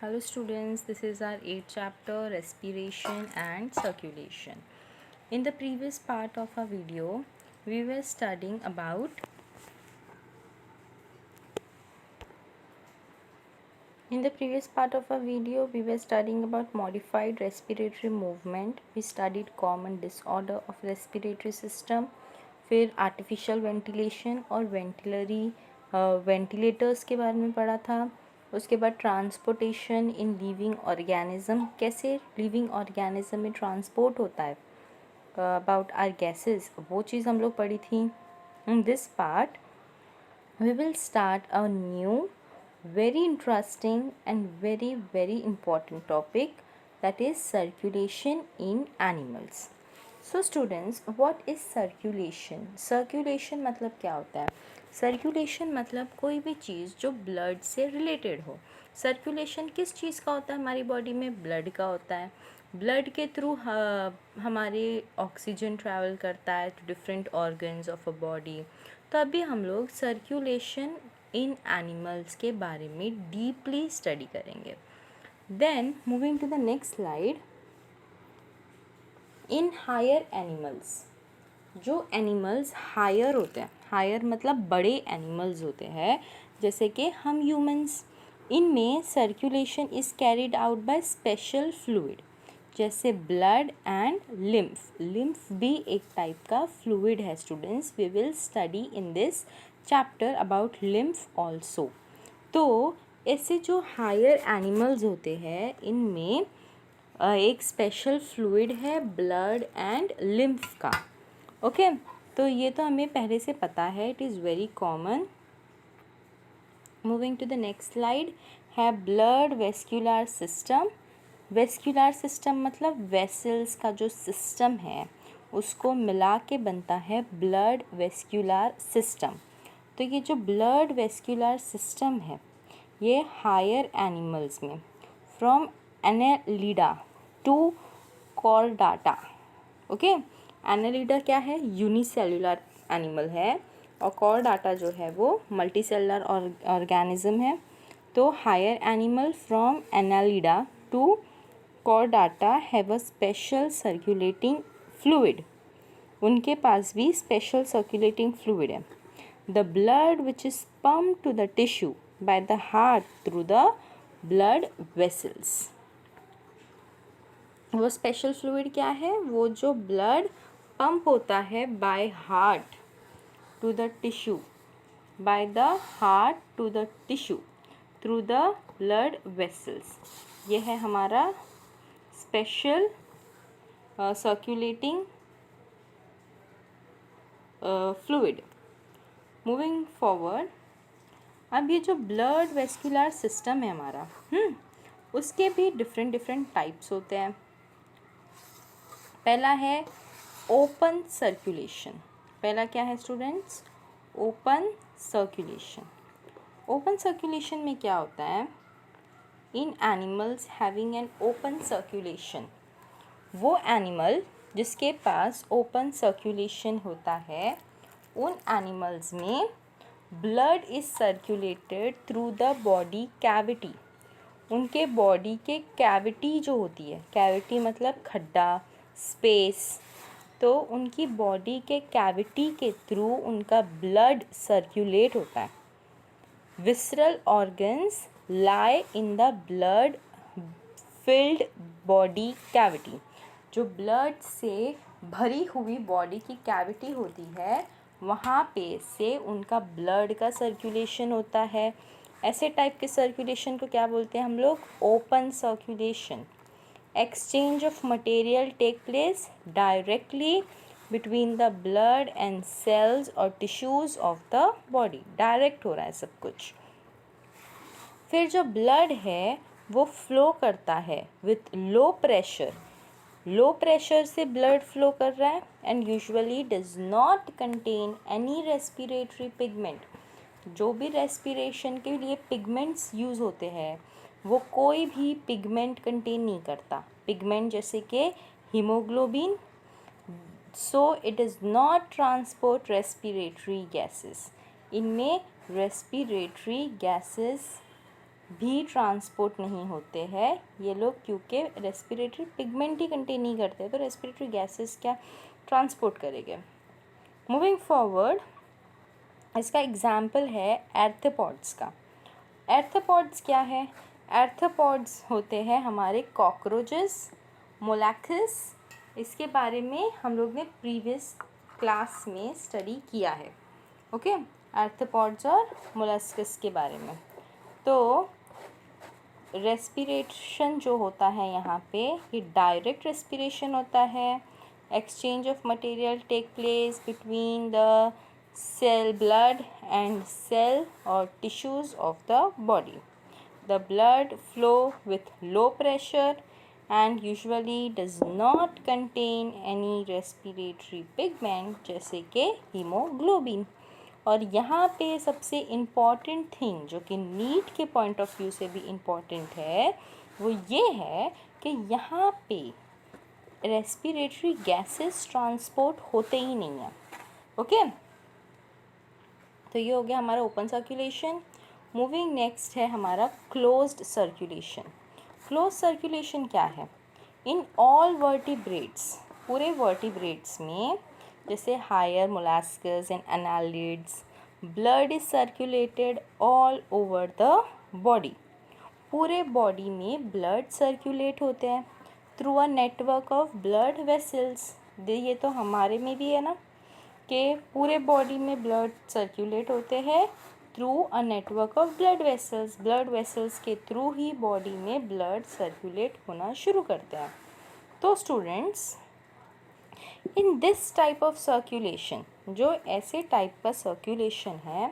Hello students, this is our 8th chapter, respiration and circulation. In the previous part of our video, we were studying about modified respiratory movement. We studied common disorder of respiratory system, फिर artificial ventilation और ventilators के बारे में पढ़ा था. उसके बाद transportation in living organism, कैसे लिविंग ऑर्गेनिज्म में ट्रांसपोर्ट होता है अबाउट आर गैसेस, वो चीज़ हम लोग पढ़ी थी. In this part we will start a new very interesting and very important topic, that is circulation in animals. So students, what is circulation? Circulation मतलब क्या होता है? सर्कुलेशन मतलब कोई भी चीज़ जो ब्लड से रिलेटेड हो. सर्कुलेशन किस चीज़ का होता है? हमारी बॉडी में ब्लड का होता है. ब्लड के थ्रू हमारे ऑक्सीजन ट्रैवल करता है to different organs of a body. तो अभी हम लोग सर्कुलेशन इन एनिमल्स के बारे में डीपली स्टडी करेंगे. Then moving to the next slide. In higher animals, जो एनिमल्स हायर होते हैं, हायर मतलब बड़े एनिमल्स होते हैं, जैसे कि हम ह्यूमंस, इनमें circulation is carried out by special fluid, जैसे ब्लड एंड लिम्फ. लिम्फ भी एक टाइप का फ्लूइड है students. We will study in this chapter about lymph also. तो ऐसे जो हायर एनिमल्स होते हैं, इनमें एक स्पेशल फ्लूइड है ब्लड एंड लिम्फ का. ओके, तो ये तो हमें पहले से पता है, it is very common. Moving to the next slide है blood vascular system. Vascular system मतलब वेसल्स का जो सिस्टम है उसको मिला के बनता है ब्लड वेस्क्यूलर सिस्टम. तो ये जो ब्लड वेस्क्यूलर सिस्टम है, ये हायर एनिमल्स में from Annelida to Chordata. Okay, Annelida क्या है? यूनिसेलुलर एनिमल है, और कॉर्डाटा जो है वो मल्टीसेलुलर ऑर्गेनिज्म है. तो higher animal from Annelida to Chordata have a special circulating fluid. उनके पास भी स्पेशल सर्कुलेटिंग फ्लूइड है. The blood which is pumped to the tissue by the heart through the blood vessels. वो special fluid क्या है? वो जो blood pump होता है by heart to the tissue, by the heart to the tissue through the blood vessels. ये है हमारा special circulating fluid. Moving forward, अब ये जो ब्लड वेस्कुलर सिस्टम है हमारा, उसके भी डिफरेंट टाइप्स होते हैं. पहला है ओपन सर्कुलेशन. पहला क्या है students? Open circulation. Open circulation में क्या होता है? In animals having an open circulation, वो एनिमल जिसके पास ओपन सर्कुलेशन होता है, उन एनिमल्स में blood is circulated through the body cavity. उनके बॉडी के कैविटी जो होती है, कैविटी मतलब खड्डा, स्पेस, तो उनकी बॉडी के कैविटी के थ्रू उनका ब्लड सर्कुलेट होता है. Visceral organs lie in the blood filled body cavity. जो ब्लड से भरी हुई बॉडी की कैविटी होती है, वहाँ पे से उनका ब्लड का सर्कुलेशन होता है. ऐसे टाइप के सर्कुलेशन को क्या बोलते हैं हम लोग? Open circulation. Exchange of material take place directly between the blood and cells और tissues of the body. Direct हो रहा है सब कुछ. फिर जो ब्लड है वो फ्लो करता है with low pressure. Low pressure से ब्लड फ्लो कर रहा है and usually does not contain any respiratory pigment. जो भी रेस्पिरेशन के लिए पिगमेंट्स यूज़ होते हैं, वो कोई भी पिगमेंट कंटेन नहीं करता. पिगमेंट जैसे कि haemoglobin. So it does not transport respiratory gases. इनमें रेस्पिरेटरी गैसेस भी ट्रांसपोर्ट नहीं होते हैं ये लोग, क्योंकि रेस्पिरेटरी पिगमेंट ही कंटेन नहीं करते, तो रेस्पिरेटरी गैसेस क्या ट्रांसपोर्ट करेंगे। मूविंग फॉरवर्ड, इसका एग्जाम्पल है एर्थोपॉड्स का। एर्थोपॉड्स क्या है? एर्थोपॉड्स होते हैं हमारे कॉकरोचेस, मोलैक्सिस। इसके बारे में हम लोग ने प्रीवियस क्लास में स्टडी किया है। ओके, एर्थोपॉड्स और मोलस्कस के बारे में। तो रेस्पिरेशन जो होता है यहाँ पे, ये डायरेक्ट रेस्पिरेशन होता है। Exchange of material take place between the cell blood and cell or tissues of the body. The blood flow with low pressure and usually does not contain any respiratory pigment जैसे कि haemoglobin. और यहाँ पे सबसे important thing जो कि NEET के point of view से भी इम्पॉर्टेंट है वो ये है कि यहाँ पे रेस्पिरेटरी गैसेस ट्रांसपोर्ट होते ही नहीं हैं। ओके, तो ये हो गया हमारा ओपन सर्कुलेशन। मूविंग नेक्स्ट है हमारा क्लोज्ड सर्कुलेशन। क्लोज सर्कुलेशन क्या है? इन ऑल वर्टिब्रेट्स, पूरे वर्टिब्रेट्स में, जैसे higher molluscs and annelids, blood is circulated all over the body. पूरे बॉडी में ब्लड सर्कुलेट होते हैं through a network of blood vessels. ये तो हमारे में भी है ना, कि पूरे बॉडी में ब्लड सर्कुलेट होते हैं through a network of blood vessels. Blood vessels के थ्रू ही बॉडी में ब्लड सर्कुलेट होना शुरू करते हैं। तो students, in this type of circulation, जो ऐसे टाइप का सर्कुलेशन है,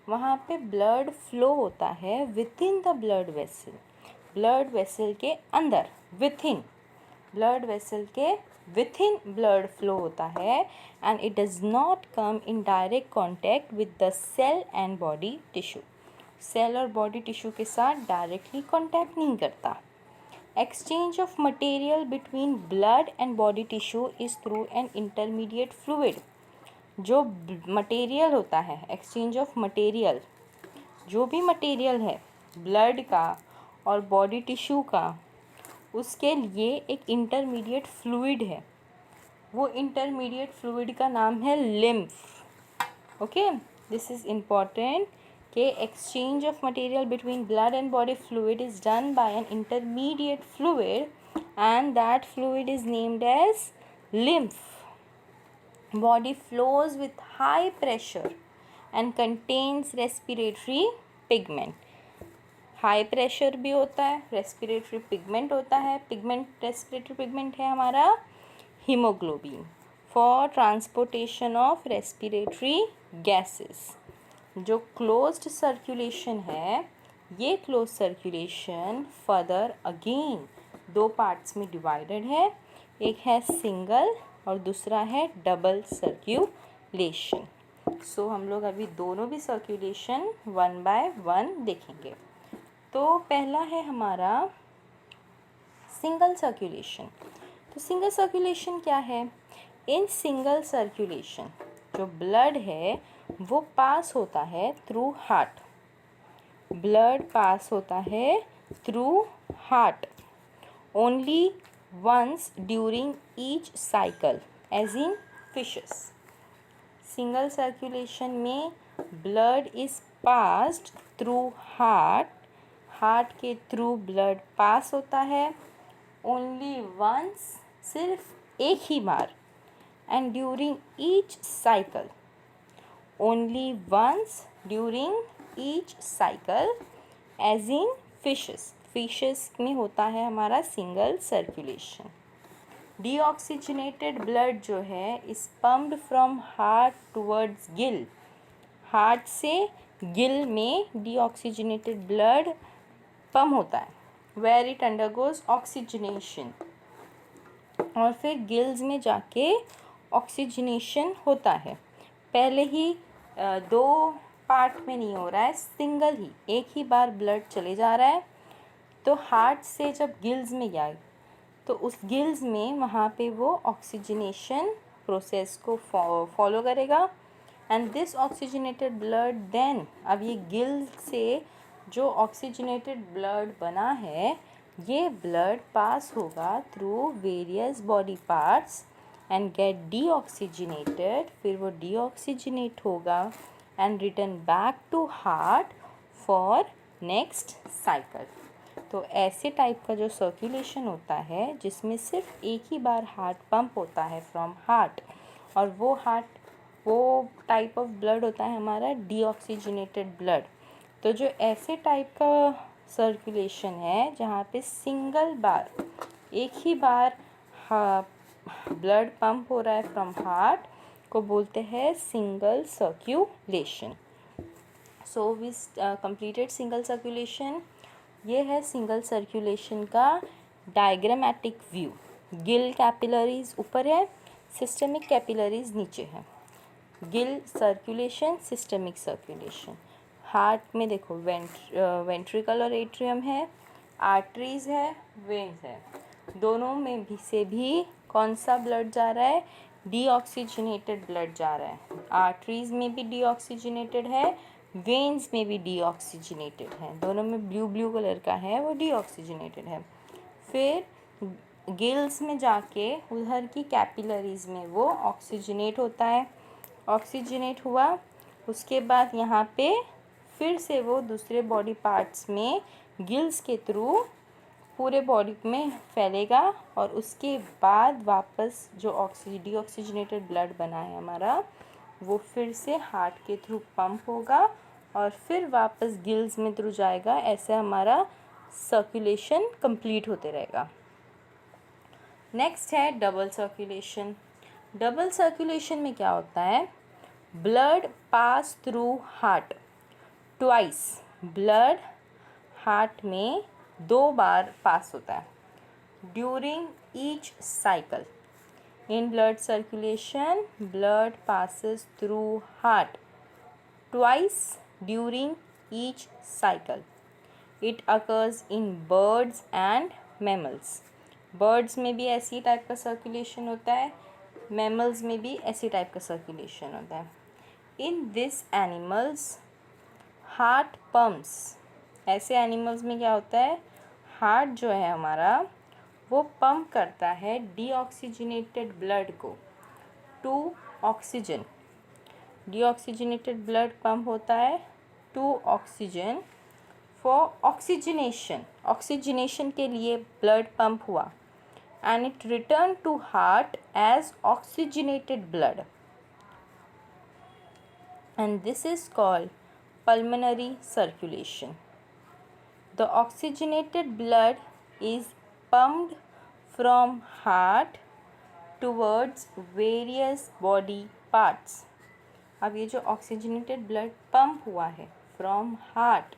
वहाँ पे ब्लड फ्लो होता है within the blood vessel. Blood vessel के अंदर, विथ इन ब्लड वेसल के विथिन ब्लड फ्लो होता है and it does not come in direct contact with the cell and body tissue. Cell और body tissue के साथ directly contact नहीं करता। Exchange of material between blood and body tissue is through an intermediate fluid. जो material होता है, exchange of material, जो भी मटेरियल है ब्लड का और बॉडी टिश्यू का, उसके लिए एक इंटरमीडिएट फ्लूइड है। वो इंटरमीडिएट फ्लूइड का नाम है lymph. Okay, this is important कि exchange of material between blood and body fluid is done by an intermediate fluid and that fluid is named as lymph. Body flows with high pressure and contains respiratory pigment. High pressure भी होता है, respiratory pigment होता है। Pigment, respiratory pigment है हमारा haemoglobin for transportation of respiratory gases. जो closed circulation है, ये क्लोज सर्कुलेशन फर्दर अगेन दो पार्ट्स में डिवाइडेड है। एक है सिंगल और दूसरा है डबल सर्कुलेशन। सो हम लोग अभी दोनों भी सर्कुलेशन वन बाय वन देखेंगे। तो पहला है हमारा सिंगल सर्कुलेशन। तो सिंगल सर्कुलेशन क्या है? इन सिंगल सर्कुलेशन जो ब्लड है वो पास होता है थ्रू हार्ट। ब्लड पास होता है through heart only once during each cycle, as in fishes. Single circulation में blood is passed through heart, heart के थ्रू ब्लड पास होता है ओनली वंस, सिर्फ एक ही बार, and during each cycle, only once during each cycle, as in fishes. Fishes में होता है हमारा सिंगल सर्कुलेशन। डीऑक्सीजनेटेड ब्लड जो है is pumped from heart towards Gill. Heart से गिल में डीऑक्सीजनेटेड ब्लड पम्प होता है, वेर इट अंडरगोज ऑक्सीजनेशन, और फिर गिल्स में जाके ऑक्सीजनेशन होता है। पहले ही दो पार्ट में नहीं हो रहा है, सिंगल ही, एक ही बार ब्लड चले जा रहा है। तो हार्ट से जब गिल्स में गया तो उस गिल्स में वहाँ पे वो ऑक्सीजनेशन प्रोसेस को फॉलो करेगा and this oxygenated blood then, अब ये गिल्स से जो ऑक्सीजनेटेड ब्लड बना है ये ब्लड पास होगा through various body parts and get deoxygenated, फिर वो डीऑक्सीजनेट होगा and return back to heart for next cycle. तो ऐसे टाइप का जो सर्कुलेशन होता है जिसमें सिर्फ एक ही बार हार्ट पंप होता है फ्रॉम हार्ट, और वो टाइप ऑफ ब्लड होता है हमारा डीऑक्सीजनेटेड ब्लड। तो जो ऐसे टाइप का सर्कुलेशन है जहाँ पे सिंगल बार एक ही बार ब्लड पंप हो रहा है फ्रॉम हार्ट को बोलते हैं single circulation. So we completed single circulation. ये है सिंगल सर्कुलेशन का डायग्रामेटिक व्यू। गिल कैपिलरीज ऊपर है, सिस्टमिक कैपिलरीज नीचे है। Gill circulation, systemic circulation. Heart में देखो वेंट्रिकल और एट्रियम है, आर्टरीज है, वेन्स है। दोनों में भी कौन सा ब्लड जा रहा है? डीऑक्सीजनेटेड ब्लड जा रहा है। आर्टरीज में भी डीऑक्सीजनेटेड है, वेन्स में भी डीऑक्सीजनेटेड है। दोनों में ब्लू ब्लू कलर का है, वो डीऑक्सीजनेटेड है। फिर गिल्स में जाके उधर की कैपिलरीज में वो ऑक्सीजनेट होता है। ऑक्सीजनेट हुआ उसके बाद यहाँ पे फिर से वो दूसरे बॉडी पार्ट्स में गिल्स के थ्रू पूरे बॉडी में फैलेगा, और उसके बाद वापस जो डीऑक्सीजनेटेड ब्लड बना है हमारा वो फिर से हार्ट के थ्रू पंप होगा और फिर वापस गिल्स में थ्रू जाएगा। ऐसे हमारा सर्कुलेशन कंप्लीट होते रहेगा। नेक्स्ट है डबल सर्कुलेशन। डबल सर्कुलेशन में क्या होता है? Blood pass through heart twice. Blood heart में 2 बार पास होता है during each cycle. In blood circulation, blood passes through heart twice during each cycle. It occurs in birds and mammals. Birds में भी ऐसी टाइप का सर्कुलेशन होता है, mammals में भी ऐसी टाइप का सर्कुलेशन होता है। In this animals, heart pumps. ऐसे एनिमल्स में क्या होता है? हार्ट जो है हमारा वो पंप करता है डीऑक्सीजनेटेड ब्लड को to oxygen. Deoxygenated blood pump होता है to oxygen for oxygenation. Oxygenation के लिए ब्लड पंप हुआ and it return to heart as oxygenated blood, and this is called pulmonary circulation. The oxygenated blood is pumped from heart towards various body parts. अब ये जो oxygenated blood pump हुआ है from heart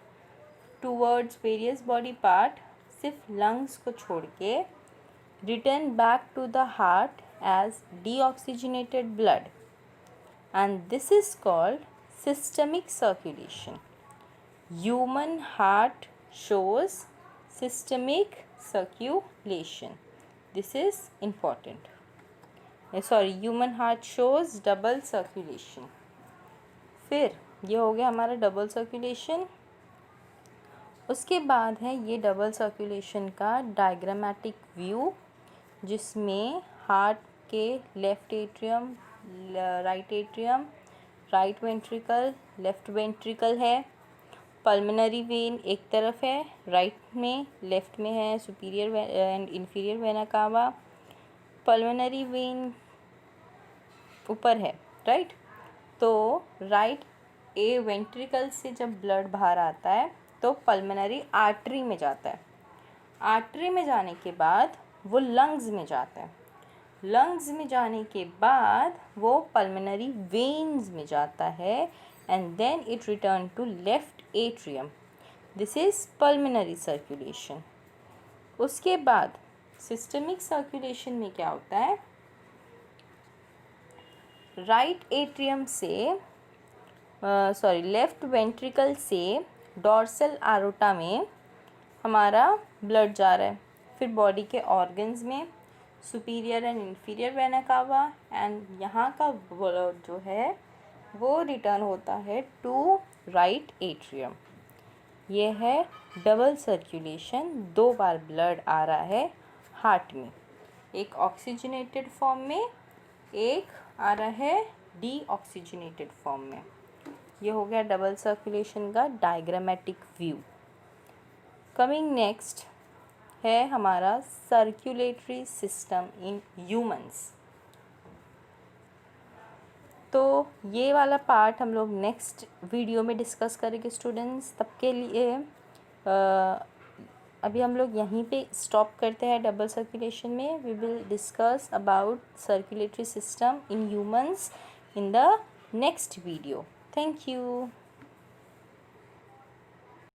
towards various body part सिर्फ lungs को छोड़ के return back to the heart as deoxygenated blood, and this is called systemic circulation. Human heart shows systemic circulation. This is important. Human heart shows double circulation. फिर ये हो गया हमारा double circulation. उसके बाद है ये डबल सर्कुलेशन का डायग्रामेटिक व्यू, जिसमें हार्ट के left atrium, right atrium, right ventricle, left ventricle है। पल्मोनरी वेन एक तरफ है राइट में, लेफ्ट में है superior and inferior vena cava. Pulmonary vein ऊपर है राइट। तो राइट ए वेंट्रिकल से जब ब्लड बाहर आता है तो पल्मोनरी आर्टरी में जाता है। आर्टरी में जाने के बाद वो लंग्स में जाता है। लंग्स में जाने के बाद वो पल्मोनरी वेन्स में जाता है and then it return to left atrium. This is pulmonary circulation. उसके बाद सिस्टमिक सर्कुलेशन में क्या होता है? राइट एट्रियम से लेफ्ट वेंट्रिकल से डॉर्सल आरोटा में हमारा ब्लड जा रहा है, फिर बॉडी के ऑर्गन्स में superior and inferior vena cava, and यहाँ का ब्लड जो है वो रिटर्न होता है टू राइट एट्रियम। ये है डबल सर्कुलेशन, 2 बार ब्लड आ रहा है हार्ट में, एक ऑक्सीजनेटेड फॉर्म में, एक आ रहा है डीऑक्सीजनेटेड फॉर्म में। ये हो गया डबल सर्कुलेशन का डायग्रामेटिक व्यू। कमिंग नेक्स्ट है हमारा सर्कुलेटरी सिस्टम इन ह्यूमंस। तो ये वाला पार्ट हम लोग नेक्स्ट वीडियो में डिस्कस करेंगे स्टूडेंट्स। तब के लिए अभी हम लोग यहीं पे स्टॉप करते हैं डबल सर्कुलेशन में। We will discuss about circulatory system in humans in the next video. Thank you.